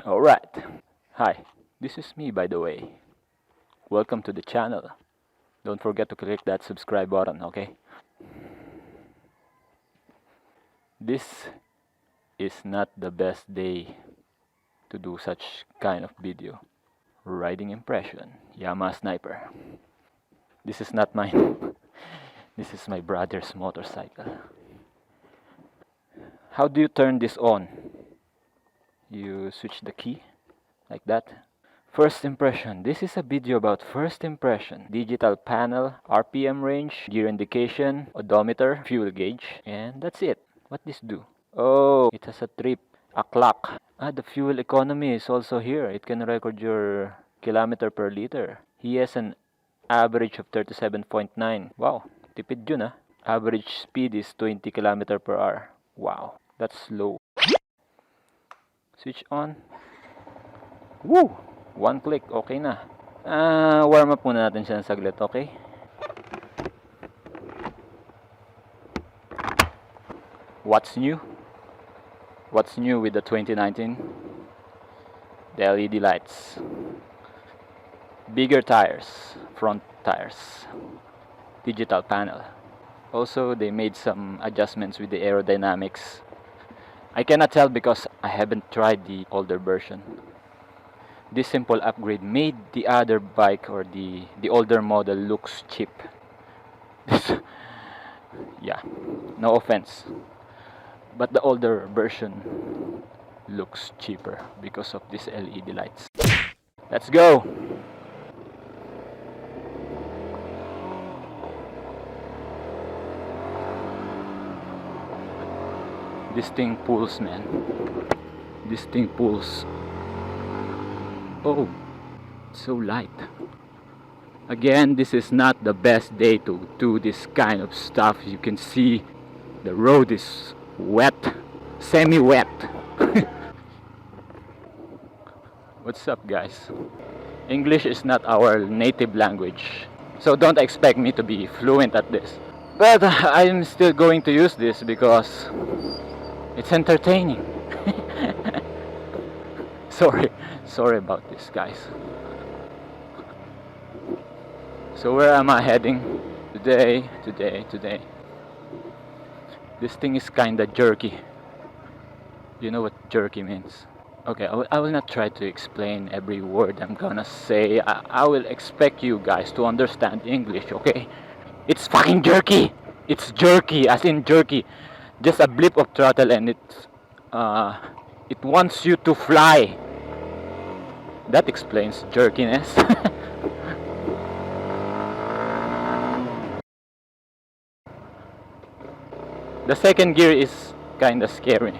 Alright. Hi, this is me by the way. Welcome to the channel. Don't forget to click that subscribe button, okay? This is not the best day to do such kind of video. Riding impression, Yamaha Sniper. This is not mine. This is my brother's motorcycle. How do you turn this on? You switch the key like that. First impression. This is a video about first impression. Digital panel, RPM range, gear indication, odometer, fuel gauge, and that's it. What this do? Oh, it has a trip, a clock. The fuel economy is also here. It can record your kilometer per liter. He has an average of 37.9. Wow, tipid yun ah. Average speed is 20 kilometer per hour. Wow, that's slow. Switch on. Woo! One click, okay na. Warm up muna natin siya ng saglit, okay? What's new? What's new with the 2019? The LED lights. Bigger tires, front tires. Digital panel. Also, they made some adjustments with the aerodynamics. I cannot tell because I haven't tried the older version. This simple upgrade made the other bike or the older model looks cheap. Yeah, no offense, but the older version looks cheaper because of these LED lights. Let's go! This thing pulls, man. This thing pulls. Oh, so light. Again, this is not the best day to do this kind of stuff. You can see the road is wet, semi-wet. What's up, guys? English is not our native language, so don't expect me to be fluent at this. But I'm still going to use this because it's entertaining. Sorry about this, guys. So where am I heading? Today. This thing is kinda jerky. You know what jerky means? Okay, I will not try to explain every word I'm gonna say. I will expect you guys to understand English, okay? It's fucking jerky! It's jerky, as in jerky. Just a blip of throttle and it wants you to fly. That explains jerkiness. The second gear is kinda scary.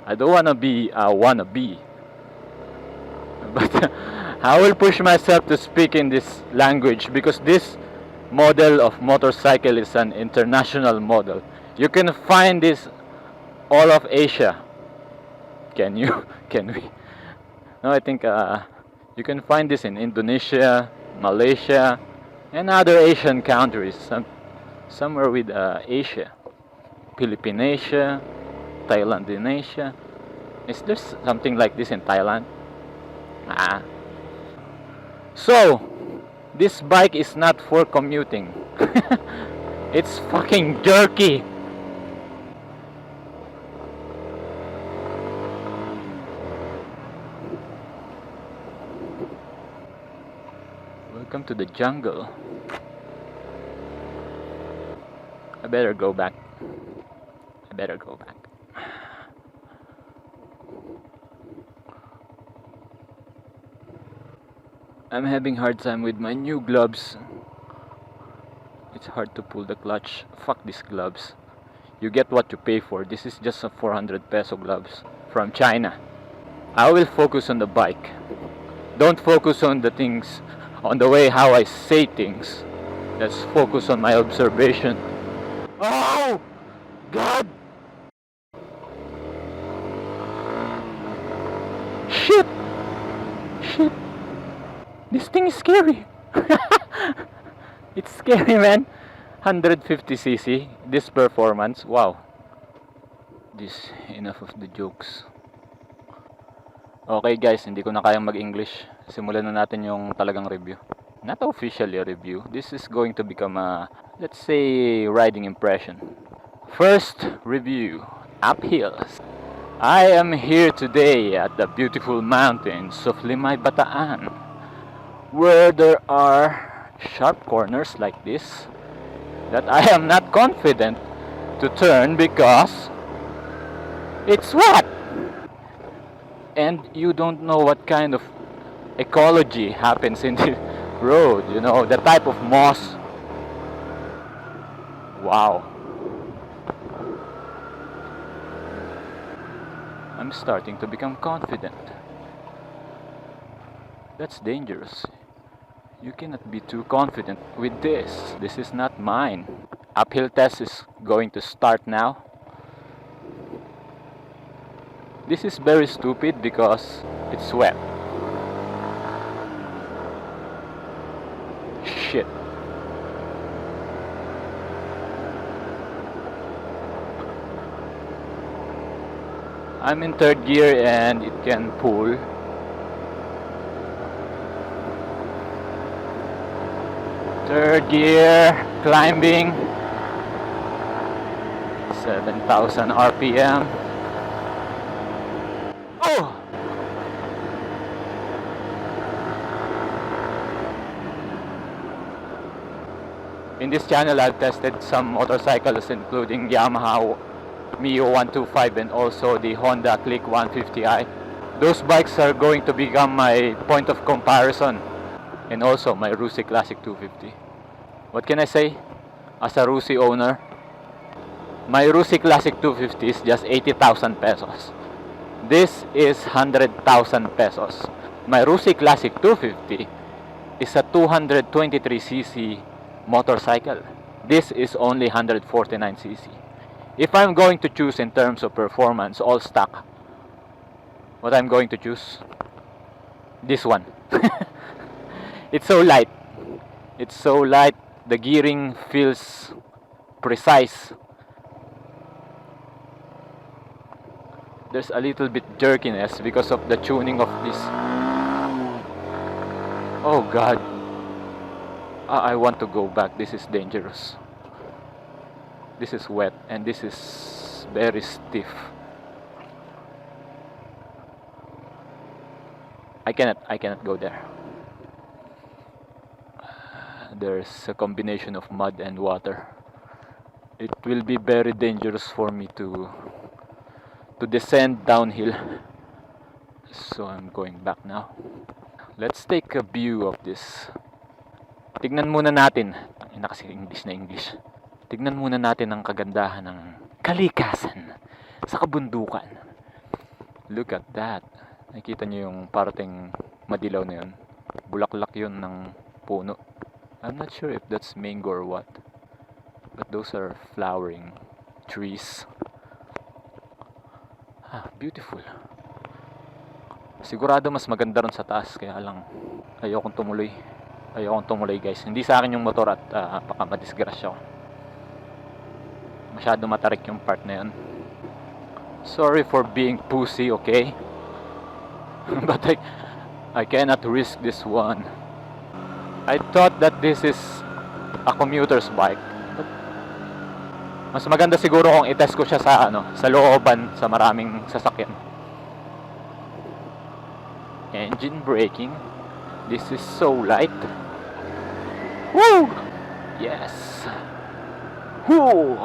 I don't wanna be a wannabe, but I will push myself to speak in this language because this model of motorcycle is an international model. You can find this all of Asia. Can you? Can we? No, I think you can find this in Indonesia, Malaysia, and other Asian countries. Somewhere with Asia. Philippinasia, Thailandinasia. Is there something like this in Thailand? So, this bike is not for commuting. It's fucking jerky. Welcome to the jungle. I better go back. I'm having hard time with my new gloves. It's hard to pull the clutch. Fuck these gloves. You get what you pay for. This is just a 400 peso gloves from China. I will focus on the bike. Don't focus on the things, on the way how I say things. Let's focus on my observation. Oh! God! Shit! This thing is scary. It's scary, man. 150cc, this performance, wow. This, enough of the jokes. Okay guys, hindi ko na kayang mag-English. Simulan na natin yung talagang review. Not officially a review. This is going to become a, let's say, riding impression. First review, uphills. I am here today at the beautiful mountains of Limay, Bataan, where there are sharp corners like this that I am not confident to turn because it's wet. And you don't know what kind of ecology happens in the road, you know, the type of moss. Wow. I'm starting to become confident. That's dangerous. You cannot be too confident with this. This is not mine. Uphill test is going to start now. This is very stupid because it's wet. Shit. I'm in third gear and it can pull. Third gear, climbing. 7,000 RPM. Oh! In this channel, I've tested some motorcycles including Yamaha Mio 125 and also the Honda Click 150i. Those bikes are going to become my point of comparison, and also my Rusi Classic 250. What can I say? As a Rusi owner, my Rusi Classic 250 is just 80,000 pesos. This is 100,000 pesos. My Rusi Classic 250 is a 223cc motorcycle. This is only 149cc. If I'm going to choose in terms of performance, all stock, what I'm going to choose? This one. It's so light. It's so light. The gearing feels precise. There's a little bit jerkiness because of the tuning of this. Oh God. I want to go back. This is dangerous. This is wet and this is very stiff. I cannot go there. There's a combination of mud and water. It will be very dangerous for me to descend downhill. So I'm going back now. Let's take a view of this. Tignan muna natin. Ina kasi English na English. Tignan muna natin ang kagandahan ng kalikasan sa kabundukan. Look at that. Nakita niyo yung parating madilaw na yun. Bulaklak yun ng puno. I'm not sure if that's mango or what. But those are flowering trees. Ah, beautiful. Sigurado mas maganda ron sa taas. Kaya lang, ayokong tumuloy. Ayokong tumuloy guys. Hindi sa akin yung motor at baka madisgrasya ko. Masyado matarik yung part na yun. Sorry for being pussy, okay? But I cannot risk this one. I thought that this is a commuter's bike. But mas maganda siguro kung i-test ko siya sa sa looban sa maraming sasakyan. Engine braking. This is so light. Woo! Yes. Woo!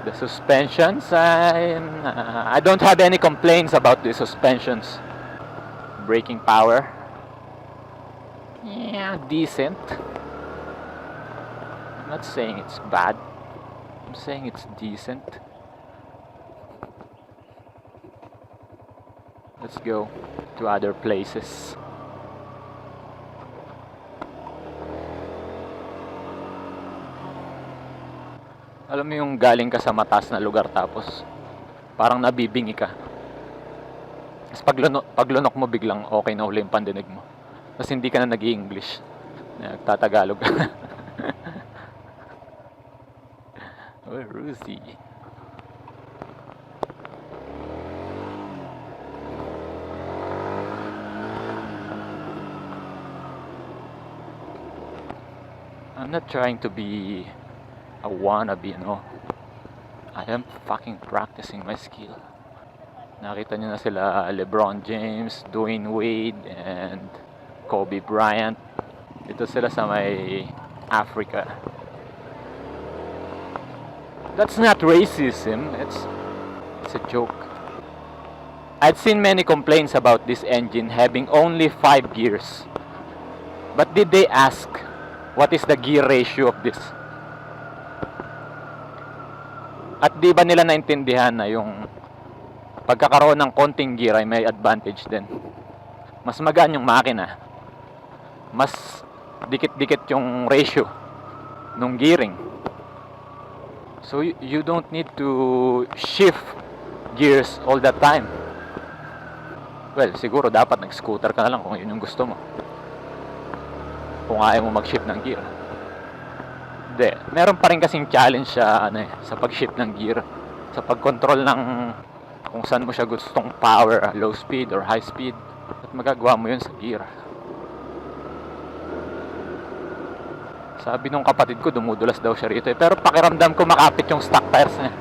The suspensions, I don't have any complaints about the suspensions. Braking power, yeah, decent. I'm not saying it's bad. I'm saying it's decent. Let's go to other places. Alam mo yung galing ka sa mataas na lugar tapos parang nabibingi ka. Tapos paglunok mo biglang okay na uli yung pandinig mo. Tapos hindi ka na nag-i-English. Nagtatagalog ka. Oh, Rusi. I'm not trying to be a wannabe, no? I am fucking practicing my skill. Nakita nyo na sila LeBron James, Dwayne Wade, and Kobe Bryant. Dito sila sa may Africa. That's not racism, it's a joke. I'd seen many complaints about this engine having only 5 gears. But did they ask what is the gear ratio of this? At di ba nila naintindihan na yung pagkakaroon ng konting gear ay may advantage din? Mas magaan yung makina. Mas dikit-dikit yung ratio nung gearing. So you don't need to shift gears all the time. Well, siguro dapat nag-scooter ka na lang kung yun yung gusto mo. Kung ayaw mo mag-shift ng gear. Hindi. Meron pa rin kasing challenge sa pag-shift ng gear. Sa pag-control ng kung saan mo siya gustong power, low speed or high speed. At magagawa mo yun sa gear. Sabi nung kapatid ko, dumudulas daw siya rito. Pero pakiramdam ko makapit yung stock tires niya.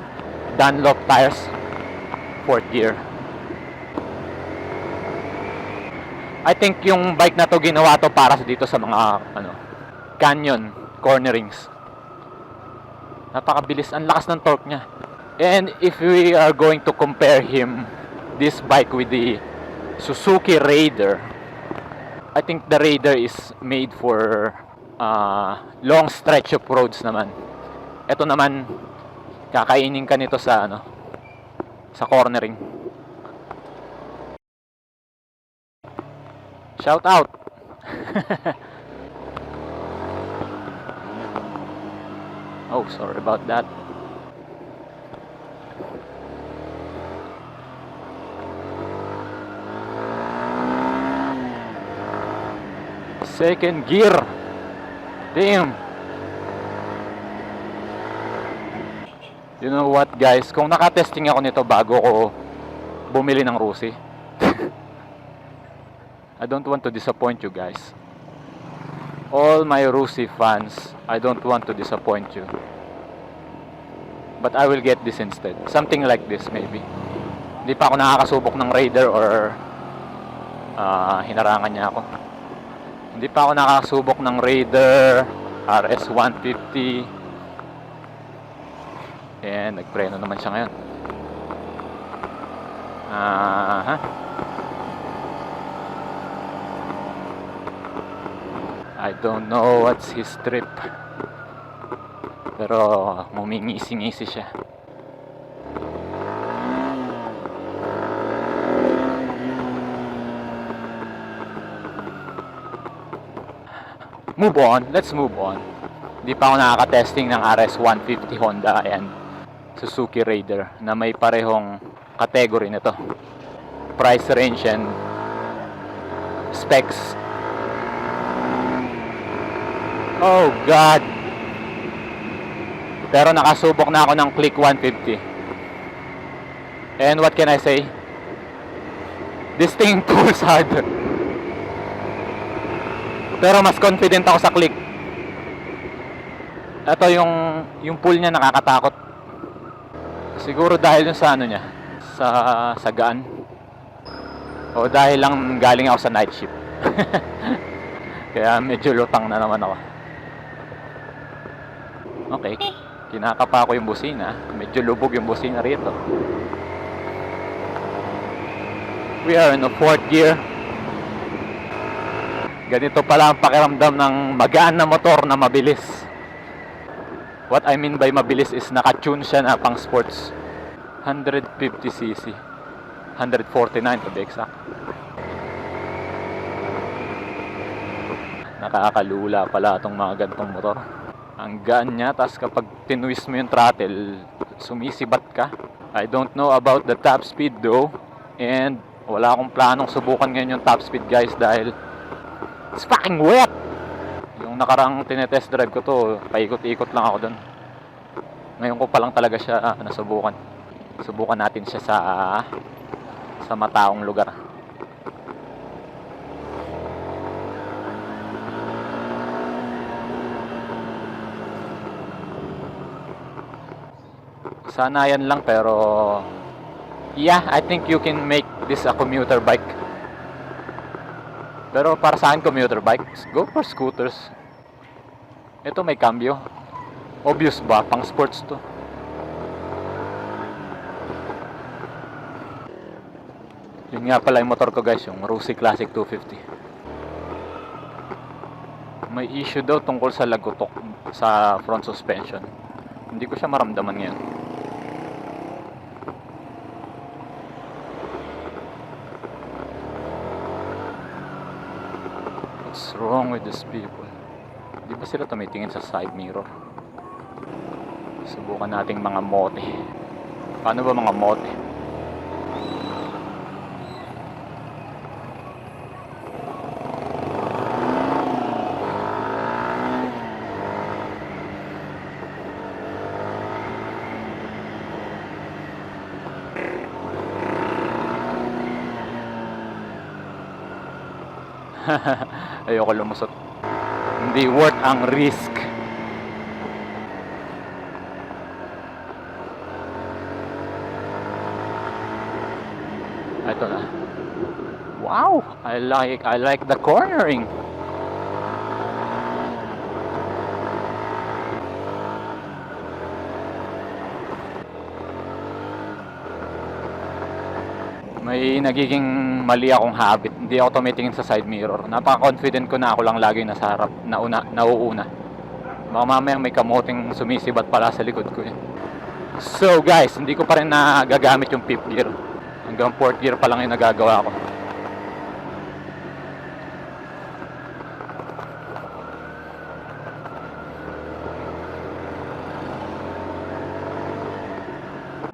Dunlop tires. 4th gear. I think yung bike na to ginawa to para dito sa mga canyon cornerings. Napakabilis, ang lakas ng torque niya. And if we are going to compare this bike with the Suzuki Raider, I think the Raider is made for long stretch of roads naman. Ito naman, kakainin ka nito sa sa cornering. Shout out. Oh, sorry about that. Second gear. Damn. You know what, guys? Kung nakatesting ako nito bago ko bumili ng Rusi. I don't want to disappoint you guys. All my Rusi fans, I don't want to disappoint you. But I will get this instead. Something like this maybe. Hindi pa ako nakakasubok ng Raider or hinarangan niya ako. Hindi pa ako nakakasubok ng Raider, RS150. And nagpreno naman siya ngayon. I don't know what's his trip. Pero ngumingisi-ngisi siya. Move on, let's move on. Hindi pa ako nakaka-testing ng RS150 Honda and Suzuki Raider na may parehong category nito. Price range and specs. Oh God. Pero nakasubok na ako ng Click 150. And what can I say? This thing pulls harder. Pero mas confident ako sa Click. Ito yung pull niya nakakatakot. Siguro dahil yung sa niya, sa gaan. O dahil lang galing ako sa night shift. Kaya medyo lutang na naman ako. Okay, kinakapa ko yung busina. Medyo lubog yung busina rito. We are in the 4th gear. Ganito pala ang pakiramdam ng magaan na motor na mabilis. What I mean by mabilis is naka-tune siya na pang sports. 150cc. 149 to be exact. Nakakalula pala itong mga gantong motor. Ang gaan niya, tas kapag tinwist mo yung throttle, sumisibat ka. I don't know about the top speed though. And Wala akong planong subukan ngayon yung top speed guys dahil it's fucking wet. Yung nakarang tinetest drive ko to, paikot-ikot lang ako dun. Ngayon ko pa lang talaga siya nasubukan. Subukan natin siya sa mataong lugar. Sana yan lang, pero yeah, I think you can make this a commuter bike. Pero para sa akin commuter bike, go for scooters. Ito may cambio. Obvious ba? Pang sports to. Yun nga pala yung motor ko guys, yung Rossi Classic 250. May issue daw tungkol sa lagutok sa front suspension. Hindi ko siya maramdaman ngayon. What's wrong with these people? Di ba sila tumitingin sa side mirror? Subukan nating mga mote. Paano ba mga mote? Ayoko lumusot. Hindi worth ang risk. Ito na. Wow, I like the cornering. May nagiging mali akong habit. Hindi ako tumitingin sa side mirror. Napaka-confident ko na ako lang lagi nasa harap, nauuna. Baka mamaya may kamoting sumisibat pala sa likod ko yun. So guys, hindi ko pa rin nagagamit yung 5th gear. Hanggang 4th gear pa lang yung nagagawa ko.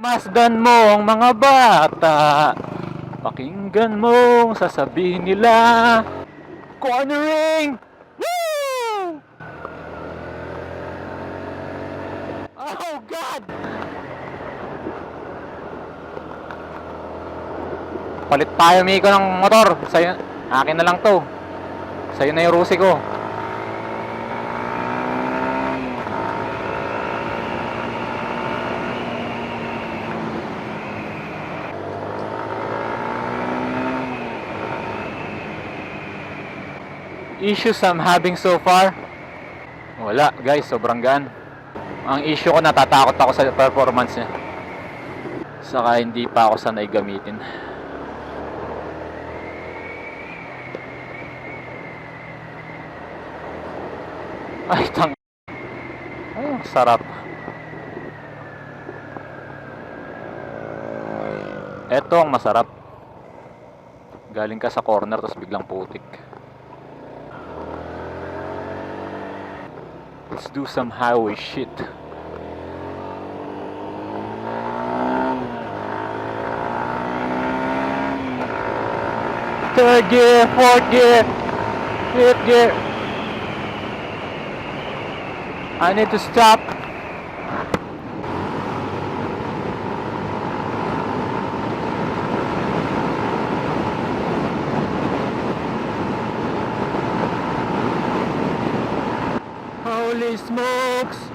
Masdan mo ang mga bata, pakinggan mo sasabihin nila. Cornering! Woo! Oh God! Palit tayo, Miko, ng motor. Sa'yo, akin na lang to. Sa'yo na yung Rossi ko. Issues I'm having so far? Wala guys, sobrang gaan. Ang issue ko, natatakot ako sa performance niya. Saka hindi pa ako sanay gamitin. Ay, ay, ang sarap. Eto ang masarap. Galing ka sa corner tapos biglang putik. Let's do some highway shit. Third gear, fourth gear, fifth gear. I need to stop. Holy smokes!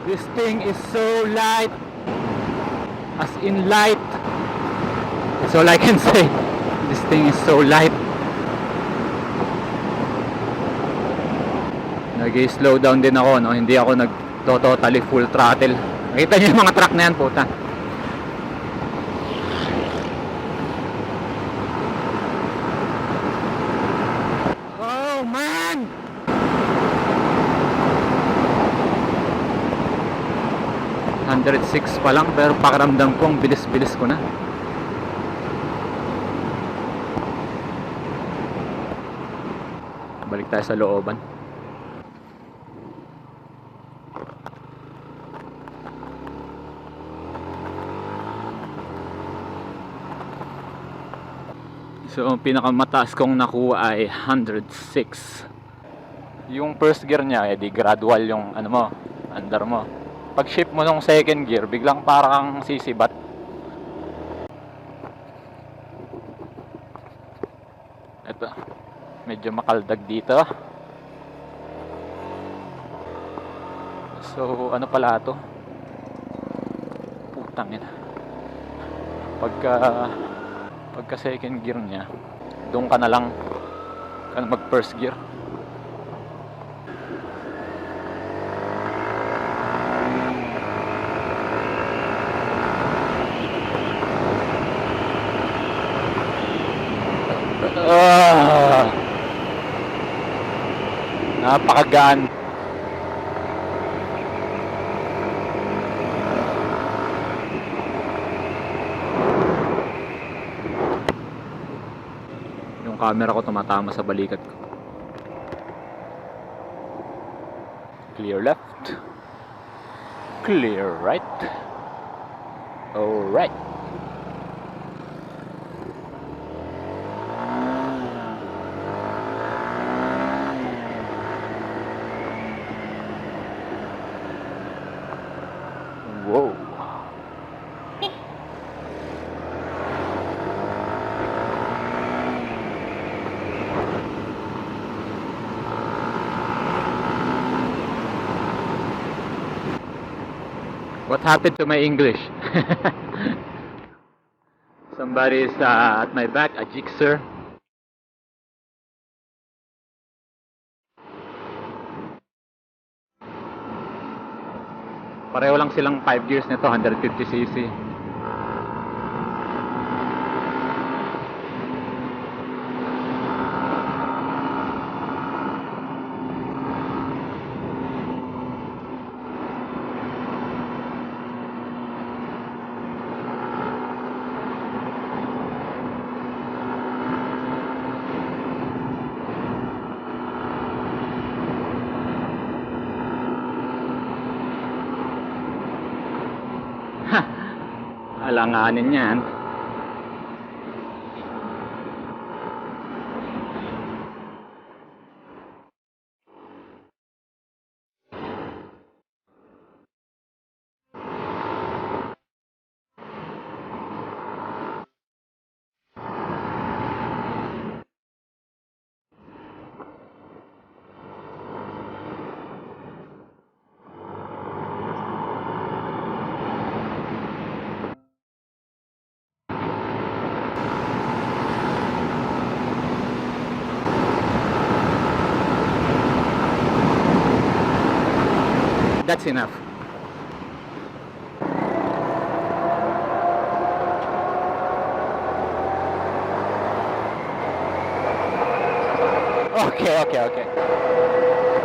This thing is so light. As in light. That's all I can say. This thing is so light. Nag-slow down din ako, no? Hindi ako nag-totally full throttle. Nakita niyo yung mga truck na yan, puta. Oh man! $106 pa lang, pero pakiramdam ko ang bilis-bilis ko na. Balik tayo sa looban. So ang pinakamataas kong nakuha ay 106. Yung first gear niya, di gradual yung ano mo, andar mo. Pag shift mo nung second gear, biglang parang sisibat. Ito, medyo makaldag dito. So ano pala to? Putang ina. Pagka second gear niya, doon ka na lang mag first gear. Napakagaan. Yung camera ko tumatama sa balikat ko. Clear left. Clear right. Alright. Whoa. What happened to my English? Somebody is at my back, a jigsaw. Pareho lang silang 5 gears nito, 150cc. Alanganin yan. That's enough. Okay.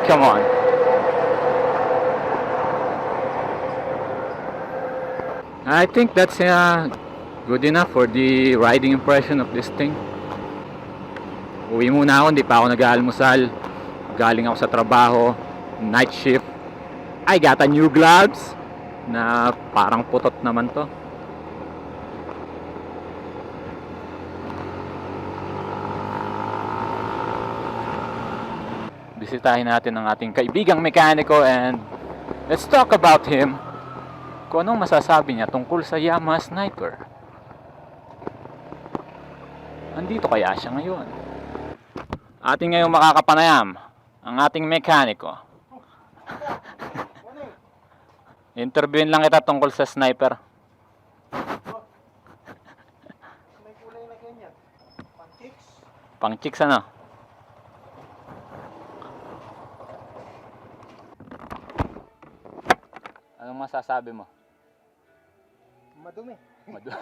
Come on. I think that's good enough for the riding impression of this thing. Uwi muna ako, hindi pa ako nag-aalmusal. Galing ako sa trabaho, night shift. I got a new gloves na parang putot naman to. Bisitahin natin ang ating kaibigang mekaniko and let's talk about him. Kung anong masasabi niya tungkol sa Yamaha Sniper. Andito kaya siya ngayon? Ating ngayong makakapanayam ang ating mekaniko. Interviewin lang kita tungkol sa Sniper. May kulay na ganyan. Pang-chicks. Pang-chicks ano? Anong masasabi mo? Madumi. Madumi.